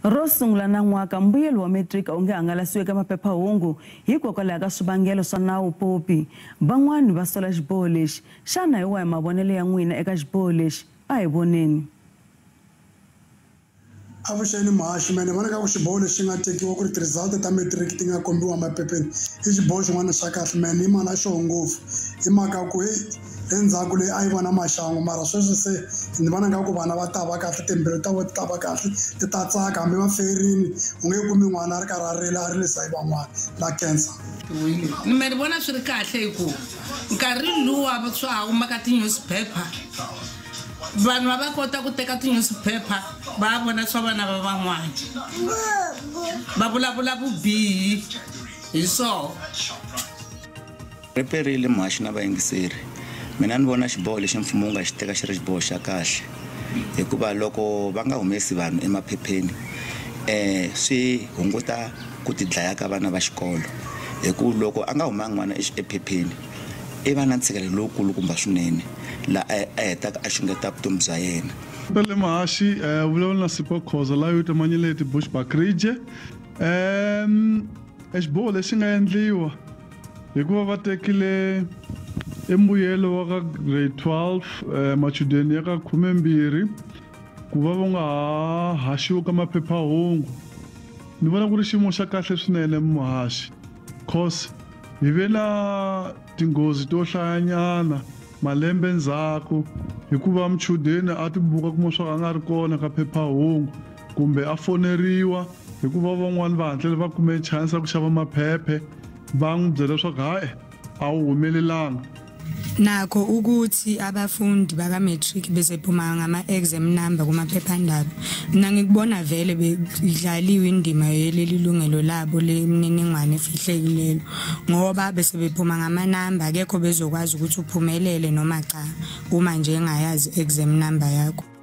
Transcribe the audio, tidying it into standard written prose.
ro sungula na n'waka mbuyelo wa matric onge hangalasiwe ka maphephahungu hikokwalaho ka swivangelo swa nawu popi van'wani va sola xiboho lexi xana hi wahi mavonelo ya n'wina eka xiboho lexi a hi voneni avuxeni mahaxi mene vona ka ku xiboho lexi nga tekiwa ku ri ti-result ta matric ti nga kombiwa maphepheni i xiboho xin'wana xa kahle mene hi mhana xoho ngopfu hi mhaka ku endzhaku leyi a yi vona maxangu mara sweswi se ni vona nga ku vana va ta va kahle timbilu ta vo ti ta va kahle ti ta tsaka hambi va ferini u nge kumi n'wana a ri karhi a rila a rilisa hi van'wana la cancer me ni vona swi ri kahle hi ku nkarhi luwa swa ha huma ka ti-newspaper vanhu va kota ku teka ti-newspaper va vona swa vana va van'wana va vulavula vubihi hi swona riperile mahaxi na vayingiseri mina ni vona xiboho lexi mfumo wu nga xi teka xi ri xiboho xa kahle hikuva loko va nga humesi vanhu emaphepheni swi hunguta ku tidlaya ka vana va xikolo hikuva loko a nga humangi n'wana ephepheni i va na ntshikelelo lowukulu kumba swinene laha a hetaka a xungeta vutomi bya yena le mahaxi vulavula na Sipho Khoza la yo tamanyeleti Bushbuckridge xiboho lexi nga endliwa hikuva va tekile embuyelo wa ka grade 12 machudeni ya ka 12 ku va nga haxiwa ka maphephahungu ni vona ku ri xiyimo xa kahle swinene muhaxi cause hi ve na tinghozi to hlayanyana malembe ndzhaku hikuva muchudeni a ti buka kuma swa nga ri kona ka phephahungu kumbe a foneriwa hikuva van'wani va hatlele va kume chance ya ku xava maphephe va n'wi byela leswaku hayi a wu humelelanga nakho ukuthi abafundi baka matric besephuma ngama-exam number kumaphephandaba mina ngikubona vele bedlaliwe indima yeleli lungelo labo lemininingwane efihlekileyo ngoba bese bephuma ngamanamba akekho bezokwazi ukuthi uphumelele noma cha uma nje engayazi exam number yakho.